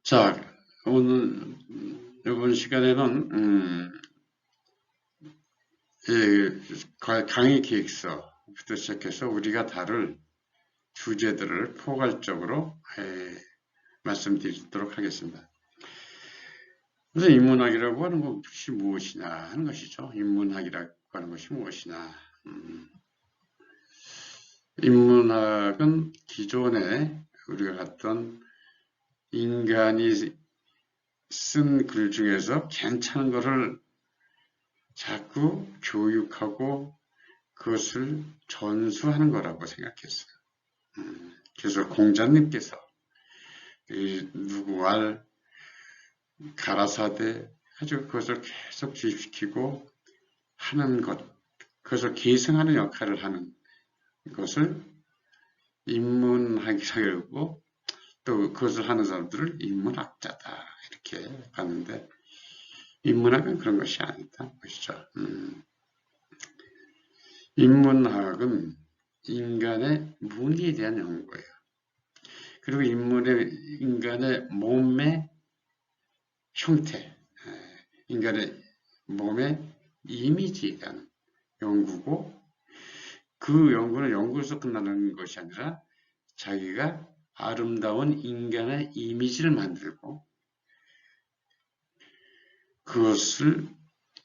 자, 오늘 이번 시간에는 강의 기획서부터 시작해서 우리가 다룰 주제들을 포괄적으로 말씀드리도록 하겠습니다. 그래서 인문학이라고 하는 것이 무엇이냐 하는 것이죠. 인문학이라고 하는 것이 무엇이냐. 인문학은 기존에 우리가 갔던 인간이 쓴 글 중에서 괜찮은 것을 자꾸 교육하고 그것을 전수하는 거라고 생각했어요. 그래서 공자님께서 누구 말 가라사대 아주 그것을 계속 주입시키고 하는 것, 그것을 계승하는 역할을 하는 것을 인문학이라고, 또 그것을 하는 사람들을 인문학자다 이렇게 봤는데, 인문학은 그런 것이 아니다 것이죠. 인문학은 인간의 문의에 대한 연구예요. 그리고 인간의 몸의 형태, 인간의 몸의 이미지에 대한 연구고, 그 연구는 연구에서 끝나는 것이 아니라 자기가 아름다운 인간의 이미지를 만들고 그것을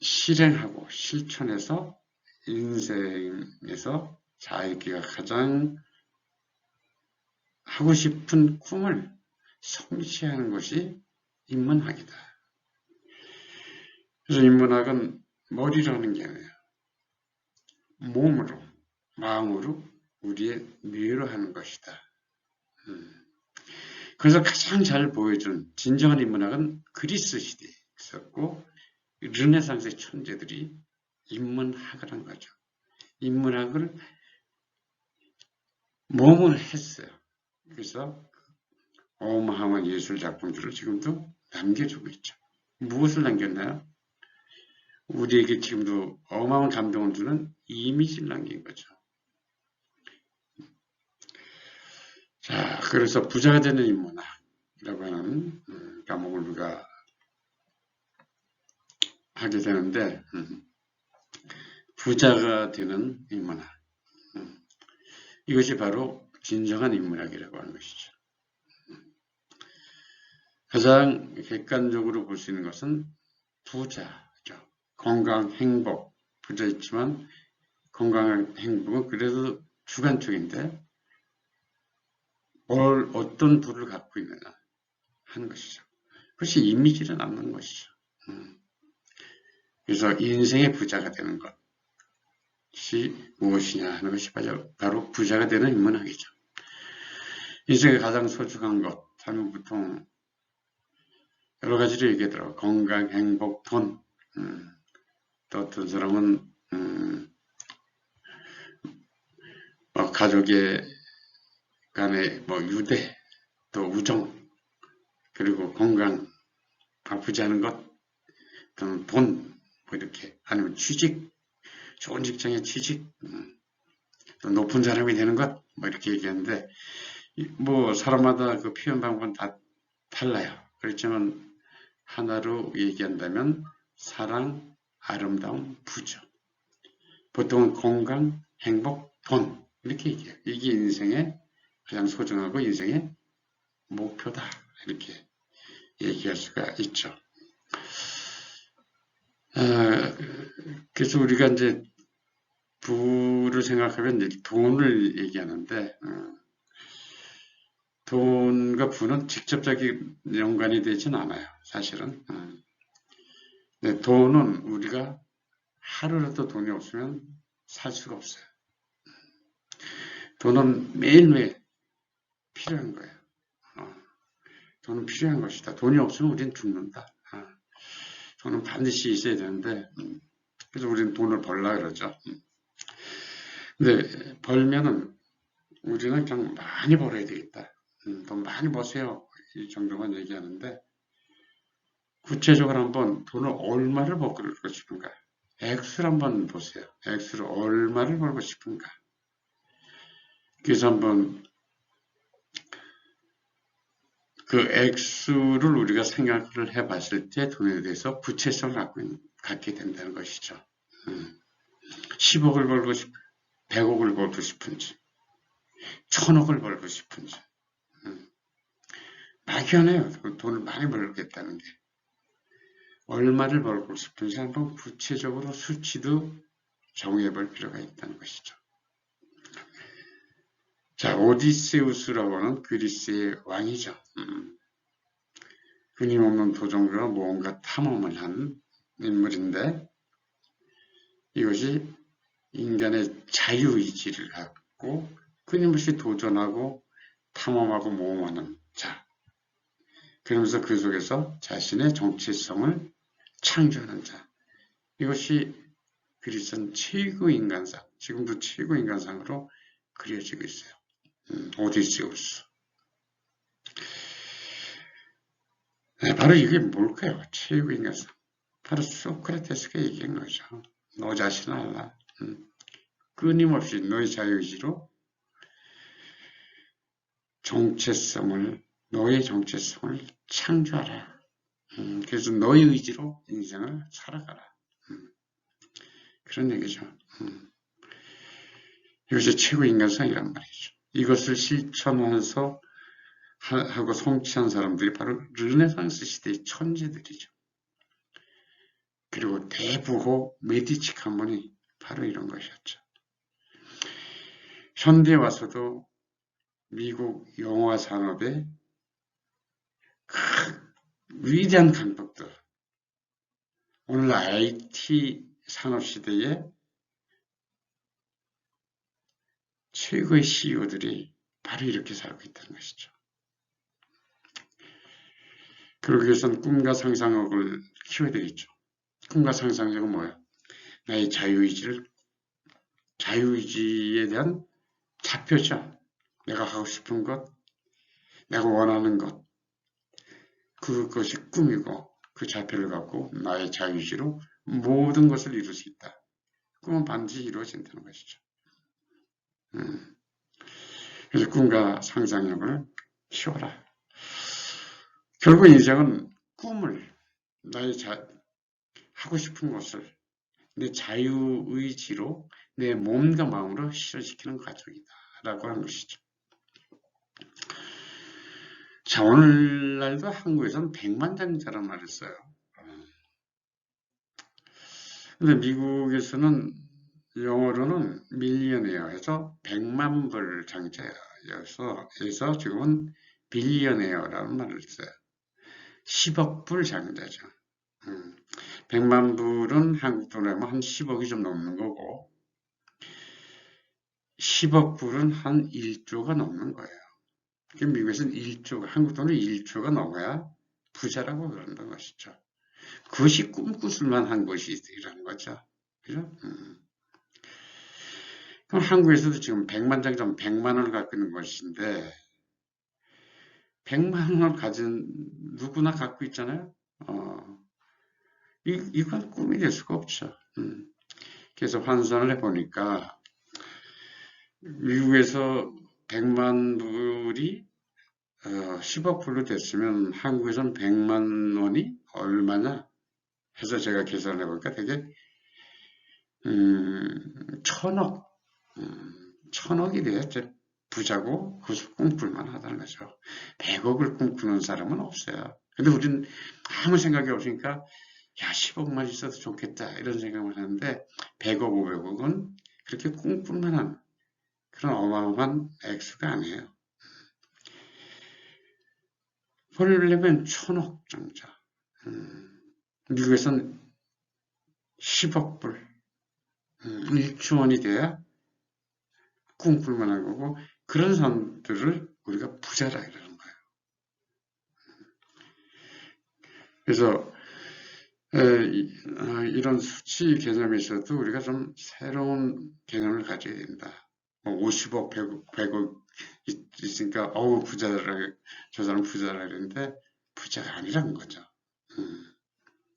실행하고 실천해서 인생에서 자기가 가장 하고 싶은 꿈을 성취하는 것이 인문학이다. 그래서 인문학은 머리로 하는 게 아니에요. 몸으로, 마음으로 우리의 뇌로 하는 것이다. 그래서 가장 잘 보여준 진정한 인문학은 그리스 시대에 있었고, 르네상스의 천재들이 인문학을 한 거죠. 인문학을 몸으로 했어요. 그래서 어마어마한 예술 작품들을 지금도 남겨주고 있죠. 무엇을 남겼나요? 우리에게 지금도 어마어마한 감동을 주는 이미지를 남긴 거죠. 자, 그래서 부자가 되는 인문학이라고 하는 과목을 우리가 하게 되는데, 부자가 되는 인문학, 이것이 바로 진정한 인문학이라고 하는 것이죠. 가장 객관적으로 볼 수 있는 것은 부자죠. 건강, 행복, 부자 있지만 건강한 행복은 그래도 주관적인데 어떤 부를 갖고 있느냐 하는 것이죠. 그것이 이미지를 남는 것이죠. 그래서 인생의 부자가 되는 것이 무엇이냐 하는 것이 바로 부자가 되는 인문학이죠. 인생의 가장 소중한 것 하면 보통 여러 가지를 얘기하더라고요. 건강, 행복, 돈. 또 어떤 사람은 가족의 간의 유대, 또 우정, 그리고 건강, 아프지 않은 것, 또는 돈, 이렇게, 아니면 취직, 좋은 직장에 취직, 또 높은 사람이 되는 것, 이렇게 얘기하는데, 사람마다 그 표현 방법은 다 달라요. 그렇지만 하나로 얘기한다면 사랑, 아름다움, 부죠. 보통은 건강, 행복, 돈 이렇게 얘기해요. 이게 인생의 가장 소중하고 인생의 목표다 이렇게 얘기할 수가 있죠. 그래서 우리가 이제 부를 생각하면 이제 돈을 얘기하는데, 돈과 부는 직접적인 연관이 되진 않아요. 사실은. 돈은 우리가 하루라도 돈이 없으면 살 수가 없어요. 돈은 매일매일 필요한 거예요. 돈은 필요한 것이다. 돈이 없으면 우리는 죽는다. 돈은 반드시 있어야 되는데, 그래서 우리는 돈을 벌라 그러죠. 근데 벌면은 우리는 그냥 많이 벌어야 되겠다. 돈 많이 버세요. 이 정도만 얘기하는데, 구체적으로 한번 돈을 얼마를 벌고 싶은가? 액수를 한번 보세요. 액수를 얼마를 벌고 싶은가? 그래서 한번 그 액수를 우리가 생각을 해봤을 때 돈에 대해서 부채성을 갖게 된다는 것이죠. 10억을 벌고 싶, 100억을 벌고 싶은지, 1000억을 벌고 싶은지. 막연해요. 돈을 많이 벌겠다는 게. 얼마를 벌고 싶은지 한번 구체적으로 수치도 정해볼 필요가 있다는 것이죠. 자, 오디세우스라고 하는 그리스의 왕이죠. 끊임없는 도전과 무언가 탐험을 한 인물인데 이것이 인간의 자유의지를 갖고 끊임없이 도전하고 탐험하고 모험하는 자. 그러면서 그 속에서 자신의 정체성을 창조하는 자. 이것이 그리스는 최고 인간상, 지금도 최고 인간상으로 그려지고 있어요. 오디세우스. 네, 바로 이게 뭘까요? 최고 인간상. 바로 소크라테스가 얘기한 거죠. 너 자신 알라. 끊임없이 너의 자유의지로 너의 정체성을 창조하라. 그래서 너의 의지로 인생을 살아가라. 그런 얘기죠. 이것이 최고 인간상이란 말이죠. 이것을 실천해서 하고 성취한 사람들이 바로 르네상스 시대의 천재들이죠. 그리고 대부호 메디치 가문이 바로 이런 것이었죠. 현대에 와서도 미국 영화 산업의 위대한 강독들, 오늘 IT 산업 시대에 최고의 CEO들이 바로 이렇게 살고 있다는 것이죠. 그러기 위해서는 꿈과 상상력을 키워야 되겠죠. 꿈과 상상력은 뭐예요? 나의 자유의지에 대한 좌표죠. 내가 하고 싶은 것, 내가 원하는 것, 그것이 꿈이고 그 좌표를 갖고 나의 자유의지로 모든 것을 이룰 수 있다. 꿈은 반드시 이루어진다는 것이죠. 그래서 꿈과 상상력을 키워라. 결국 인생은 꿈을, 하고 싶은 것을 내 자유의지로 내 몸과 마음으로 실현시키는 과정이다. 라고 하는 것이죠. 자, 오늘날도 한국에서는 백만장자란 말을 써요. 근데 미국에서는 영어로는 밀리언웨어 해서 100만 불 장자여서 지금은 빌리언웨어라는 말을 써요. 10억 불 장자죠. 100만 불은 한국 돈으로 하면 한 10억이 좀 넘는 거고 10억 불은 한 1조가 넘는 거예요. 미국에서는 한국 돈으로 1조가 넘어야 부자라고 그런다는 것이죠. 그것이 꿈꾸술만 한 것이라는 거죠. 그죠? 그럼 한국에서도 지금 100만 100만 원을 갖고 있는 것인데 100만 원을 가진 누구나 갖고 있잖아요. 이건 꿈이 될 수가 없죠. 그래서 환산을 해보니까 미국에서 100만 불이 10억 불로 됐으면 한국에서는 100만 원이 얼마냐 해서 제가 계산을 해보니까 되게 1000억이 돼야 부자고 그것을 꿈꿀만 하다는 거죠. 100억을 꿈꾸는 사람은 없어요. 근데 우리는 아무 생각이 없으니까 야 10억만 있어도 좋겠다 이런 생각을 하는데 100억 500억은 그렇게 꿈꿀만한 그런 어마어마한 액수가 아니에요. 벌려면 1000억 장자. 미국에서는 10억 불, 1조 원이 돼야 꿈꿀만한 거고 그런 사람들을 우리가 부자라 이러는 거예요. 그래서 이런 수치 개념에서도 우리가 좀 새로운 개념을 가져야 된다. 50억, 100억 있으니까 어우 부자라 저 사람 부자라 그랬는데 부자가 아니라는 거죠.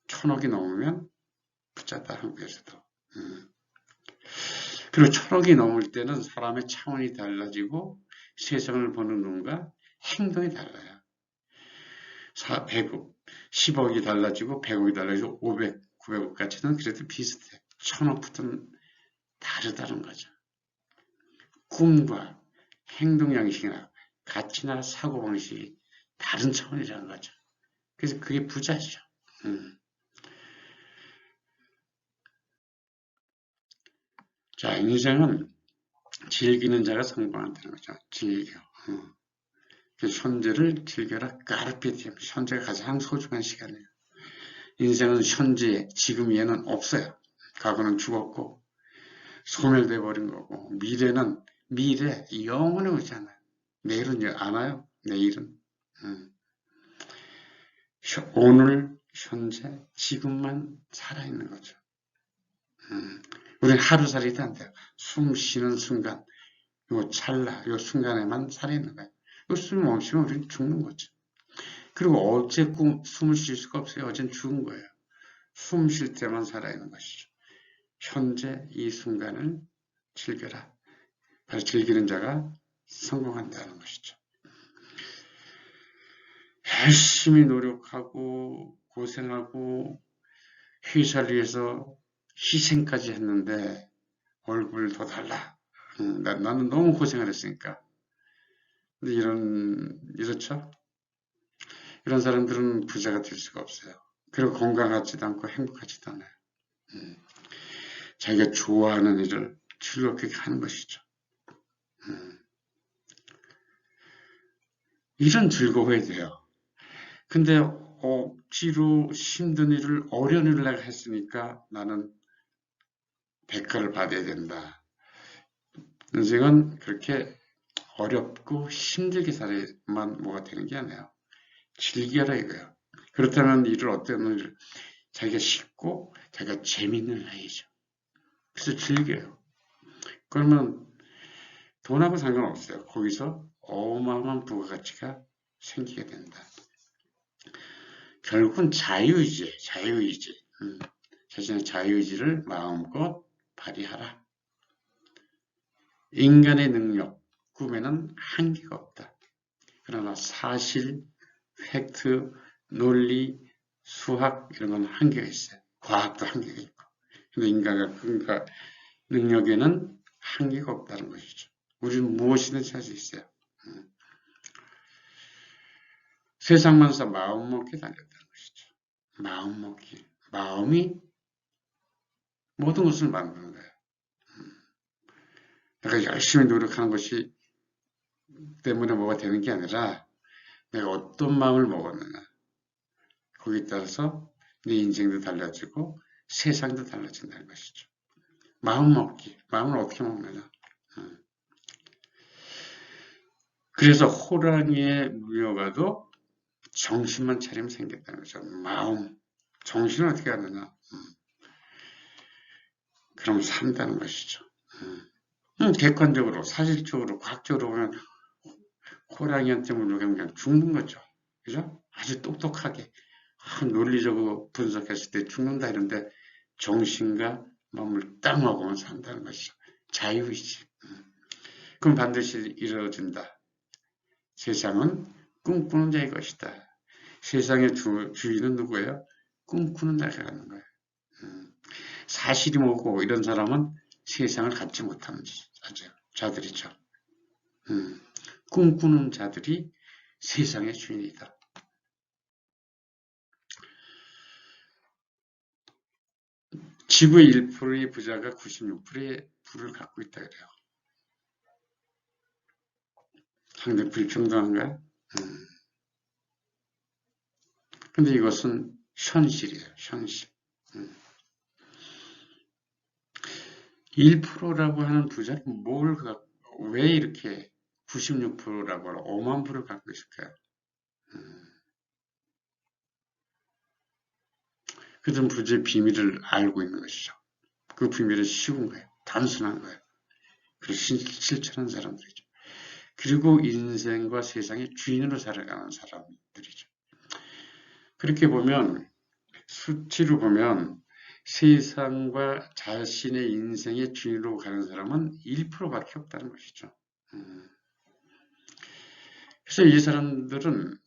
1000억이 넘으면 부자다 한국에서도. 그리고 1000억이 넘을 때는 사람의 차원이 달라지고 세상을 보는 눈과 행동이 달라요. 100억, 10억이 달라지고 100억이 달라지고 500, 900억까지는 그래도 비슷해. 1000억부터는 다르다는 거죠. 꿈과 행동 양식이나 가치나 사고방식이 다른 차원이라는 거죠. 그래서 그게 부자죠. 자, 인생은 즐기는 자가 성공한다는 거죠. 즐겨. 현재를 즐겨라. 까르페디엠. 현재가 가장 소중한 시간이에요. 인생은 현재, 지금 얘는 없어요. 과거는 죽었고 소멸돼 버린 거고 미래는 미래 영원히 오지 않아요. 내일은 안 와요. 내일은 오늘 현재 지금만 살아있는 거죠. 우리는 하루살이도 안 돼요. 숨 쉬는 순간 요 찰나 요 순간에만 살아있는 거예요. 숨 멈추면 우리는 죽는 거죠. 그리고 어제 숨을 쉴 수가 없어요. 어제는 죽은 거예요. 숨 쉴 때만 살아있는 것이죠. 현재 이 순간을 즐겨라. 바로 즐기는 자가 성공한다는 것이죠. 열심히 노력하고 고생하고 회사를 위해서 희생까지 했는데 얼굴 더 달라. 나는 너무 고생을 했으니까. 근데 이렇죠? 이런 사람들은 부자가 될 수가 없어요. 그리고 건강하지도 않고 행복하지도 않아요. 자기가 좋아하는 일을 즐겁게 하는 것이죠. 일은 즐거워야 돼요. 근데 억지로 힘든 일을 어려운 일을 내가 했으니까 나는 대가를 받아야 된다. 인생은 그렇게 어렵고 힘들게 살아야만 뭐가 되는 게 아니에요. 즐겨라 이거예요. 그렇다면 일을 어떤 일을 자기가 쉽고 자기가 재밌는 일 해야죠. 그래서 즐겨요. 그러면 돈하고 상관없어요. 거기서 어마어마한 부가가치가 생기게 된다. 결국은 자유의지. 자신의 자유의지를 마음껏 발휘하라. 인간의 능력, 꿈에는 한계가 없다. 그러나 사실, 팩트, 논리, 수학 이런 건 한계가 있어요. 과학도 한계가 있고. 근데 인간과 능력에는 한계가 없다는 것이죠. 우리는 무엇이든지 할 수 있어요. 세상 만사 마음먹기 달렸다는 것이죠. 마음먹기. 마음이 모든 것을 만드는 거예요. 내가 열심히 노력하는 것이 때문에 뭐가 되는 게 아니라 내가 어떤 마음을 먹었느냐. 거기에 따라서 내 인생도 달라지고 세상도 달라진다는 것이죠. 마음 먹기. 마음을 어떻게 먹느냐. 그래서 호랑이의 무효가도 정신만 차리면 생겼다는 거죠. 마음. 정신을 어떻게 하느냐. 그럼 산다는 것이죠. 객관적으로, 사실적으로, 과학적으로 보면 호랑이한테 물려면 그냥 죽는 거죠. 그죠? 아주 똑똑하게 논리적으로 분석했을 때 죽는다 이런데 정신과 마음을 딱 먹으면 산다는 것이죠. 자유이지. 그럼 반드시 이루어진다. 세상은 꿈꾸는 자의 것이다. 세상의 주인은 누구예요? 꿈꾸는 자가 거예요. 사실이 뭐고 이런 사람은 세상을 갖지 못하는 자들이죠. 꿈꾸는 자들이 세상의 주인이다. 지구의 1%의 부자가 96%의 부를 갖고 있다 그래요. 상당히 불평등한가요? 근데 이것은 현실이에요. 현실. 1%라고 하는 부자는 왜 이렇게 96%라고 하는 5만 부를 갖고 있을까요? 그들은 부자의 비밀을 알고 있는 것이죠. 그 비밀은 쉬운 거예요. 단순한 거예요. 그리고 실천한 사람들이죠. 그리고 인생과 세상의 주인으로 살아가는 사람들이죠. 그렇게 보면 수치로 보면 세상과 자신의 인생의 주인으로 가는 사람은 1%밖에 없다는 것이죠. 그래서 이 사람들은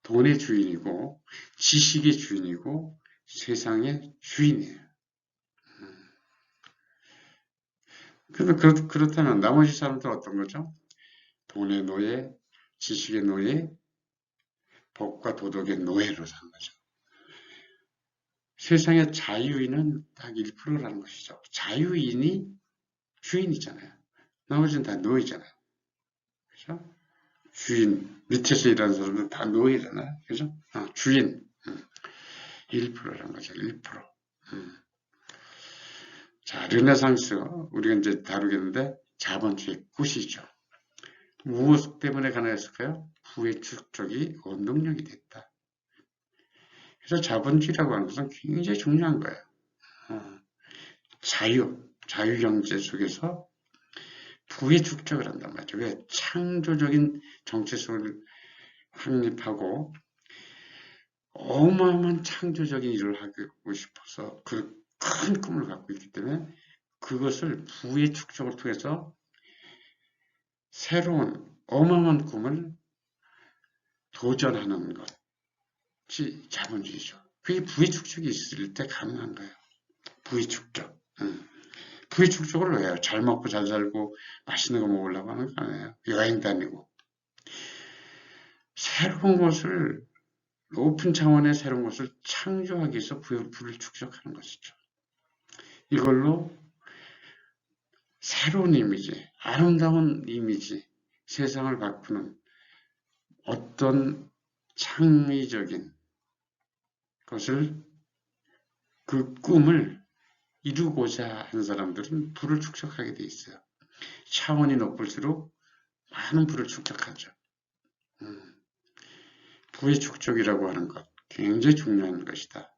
돈의 주인이고 지식의 주인이고 세상의 주인이에요. 그렇다면 나머지 사람들은 어떤 거죠? 돈의 노예, 지식의 노예, 법과 도덕의 노예로 사는 거죠. 세상의 자유인은 딱 1%라는 것이죠. 자유인이 주인이잖아요. 나머지는 다 노예잖아요. 그죠? 주인, 밑에서 일하는 사람들 다 노예잖아요. 그죠? 주인, 1%라는 거죠. 1%. 자, 르네상스, 우리가 이제 다루겠는데, 자본주의 꽃이죠. 무엇 때문에 가능했을까요? 부의 축적이 원동력이 됐다. 그래서 자본주의라고 하는 것은 굉장히 중요한 거예요. 자유경제 속에서 부의 축적을 한단 말이죠. 왜? 창조적인 정체성을 확립하고 어마어마한 창조적인 일을 하고 싶어서 그 큰 꿈을 갖고 있기 때문에 그것을 부의 축적을 통해서 새로운 어마어마한 꿈을 도전하는 것이 자본주의죠. 그게 부의 축적이 있을 때 가능한 거예요. 부의 축적. 부의 축적을 왜 해요? 잘 먹고 잘 살고 맛있는 거 먹으려고 하는 거 아니에요. 여행 다니고. 새로운 것을, 높은 차원의 새로운 것을 창조하기 위해서 부를 축적하는 것이죠. 이걸로 새로운 이미지, 아름다운 이미지, 세상을 바꾸는 어떤 창의적인 것을, 그 꿈을 이루고자 하는 사람들은 부를 축적하게 돼 있어요. 차원이 높을수록 많은 부를 축적하죠. 부의 축적이라고 하는 것, 굉장히 중요한 것이다.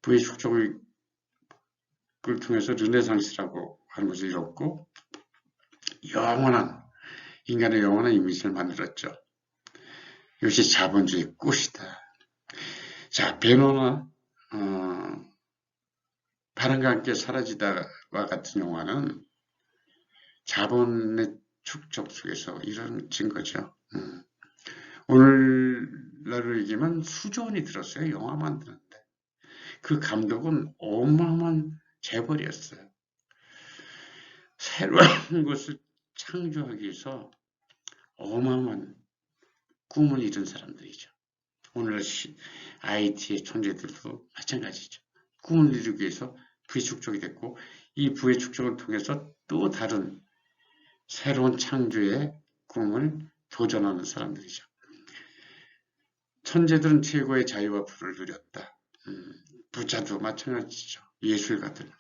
부의 축적을 통해서 르네상스라고 하는 것을 이뤘고, 인간의 영원한 이미지를 만들었죠. 이것이 자본주의 꽃이다. 자, 베노나 바람과 함께 사라지다와 같은 영화는 자본의 축적 속에서 이루어진 거죠. 오늘날로 얘기하면 수조 원이 들었어요. 영화 만드는데. 그 감독은 어마어마한 재벌이었어요. 새로운 것을 창조하기 위해서 어마어마한 꿈을 이룬 사람들이죠. 오늘날 IT의 존재들도 마찬가지죠. 꿈을 이루기 위해서 부의 축적이 됐고, 이 부의 축적을 통해서 또 다른 새로운 창조의 꿈을 도전하는 사람들이죠. 천재들은 최고의 자유와 부를 누렸다. 부자도 마찬가지죠. 예술가들.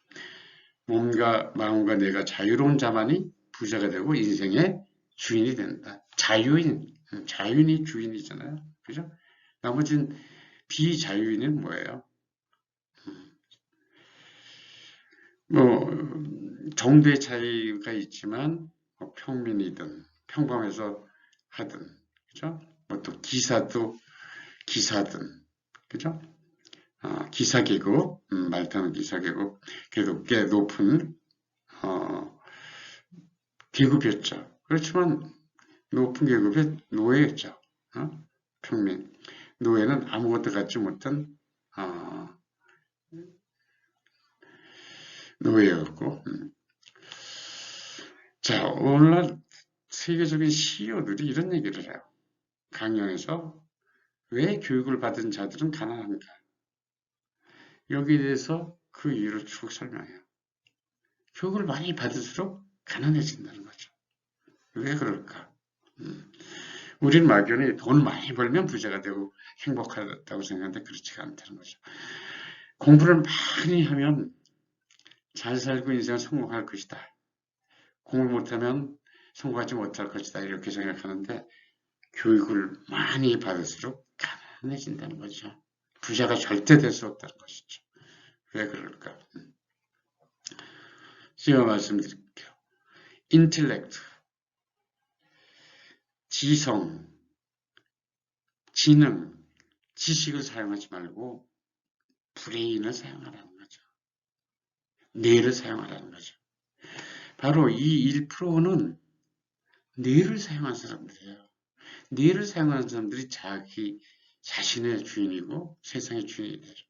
몸과 마음과 뇌가 자유로운 자만이 부자가 되고 인생의 주인이 된다. 자유인이 주인이잖아요. 그죠? 나머지는 비자유인은 뭐예요? 정도의 차이가 있지만 평민이든 평범해서 하든, 그죠? 또 기사든, 그죠? 기사계급, 말 타는 기사계급, 그래도 꽤 높은 계급이었죠. 그렇지만 높은 계급의 노예였죠. 평민. 노예는 아무것도 갖지 못한 노예였고. 자, 오늘날 세계적인 CEO들이 이런 얘기를 해요. 강연에서 왜 교육을 받은 자들은 가난한가? 여기에 대해서 그 이유를 쭉 설명해요. 교육을 많이 받을수록 가난해진다는 거죠. 왜 그럴까? 우리는 막연히 돈 많이 벌면 부자가 되고 행복하다고 생각하는데 그렇지가 않다는 거죠. 공부를 많이 하면 잘 살고 인생을 성공할 것이다. 공부를 못하면 성공하지 못할 것이다. 이렇게 생각하는데 교육을 많이 받을수록 가난해진다는 거죠. 부자가 절대 될 수 없다는 것이죠. 왜 그럴까? 제가 말씀드릴게요. 인텔렉트, 지성, 지능, 지식을 사용하지 말고 브레인을 사용하라는 거죠. 뇌를 사용하라는 거죠. 바로 이 1%는 뇌를 사용한 사람들이에요. 뇌를 사용하는 사람들이 자기 자신의 주인이고 세상의 주인이 되죠.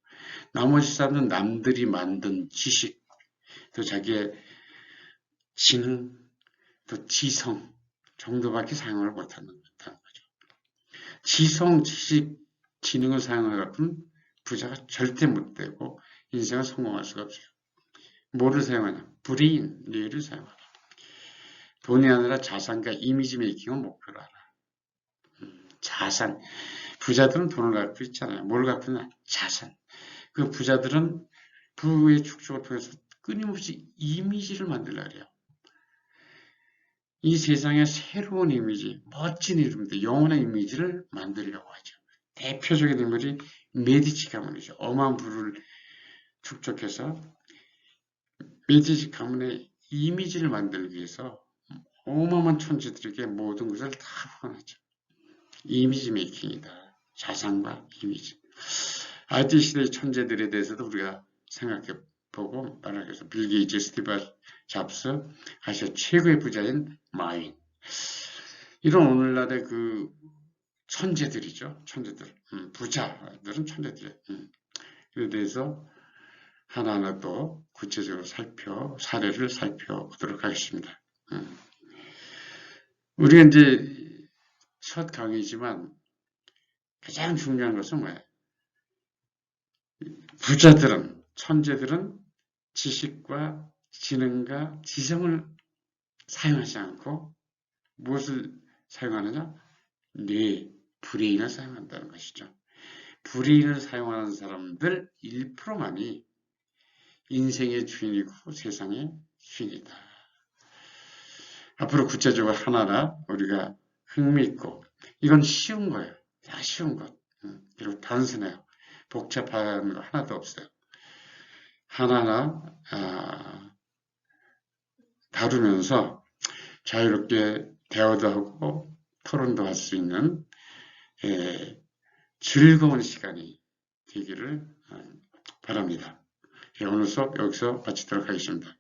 나머지 사람은 남들이 만든 지식, 또 자기의 지능, 또 지성 정도밖에 사용을 못한다는 거죠. 지성, 지식, 지능을 사용하고는 부자가 절대 못 되고 인생을 성공할 수가 없어요. 뭐를 사용하냐? 브레인, 뇌를 사용하라. 돈이 아니라 자산과 이미지 메이킹을 목표로 하라. 자산. 부자들은 돈을 갖고 있잖아요. 뭘 갖고 있나? 자산. 그 부자들은 부의 축적을 통해서 끊임없이 이미지를 만들려고 해요. 이 세상에 새로운 이미지, 멋진 이름들, 영원한 이미지를 만들려고 하죠. 대표적인 인물이 메디치 가문이죠. 어마어마한 부를 축적해서 메디치 가문의 이미지를 만들기 위해서 어마어마한 천재들에게 모든 것을 다 후원하죠. 이미지 메이킹이다. 자산과 이미지. IT 시대의 천재들에 대해서도 우리가 생각해보고 말하겠습니다. 빌 게이츠, 스티브 잡스, 아시아 최고의 부자인 마윈. 이런 오늘날의 그 천재들이죠. 천재들. 부자들은 천재들이에요. 이에 대해서 하나하나 또 구체적으로 사례를 살펴보도록 하겠습니다. 우리가 이제 첫 강의지만 가장 중요한 것은 뭐예요? 부자들은, 천재들은 지식과 지능과 지성을 사용하지 않고 무엇을 사용하느냐? 뇌, 브레인을 사용한다는 것이죠. 브레인을 사용하는 사람들 1%만이 인생의 주인이고 세상의 주인이다. 앞으로 구체적으로 하나하나 우리가 흥미있고, 이건 쉬운 거예요. 다 쉬운 것. 그리고 단순해요. 복잡한 거 하나도 없어요. 하나하나 다루면서 자유롭게 대화도 하고 토론도 할 수 있는 즐거운 시간이 되기를 바랍니다. 오늘 수업 여기서 마치도록 하겠습니다.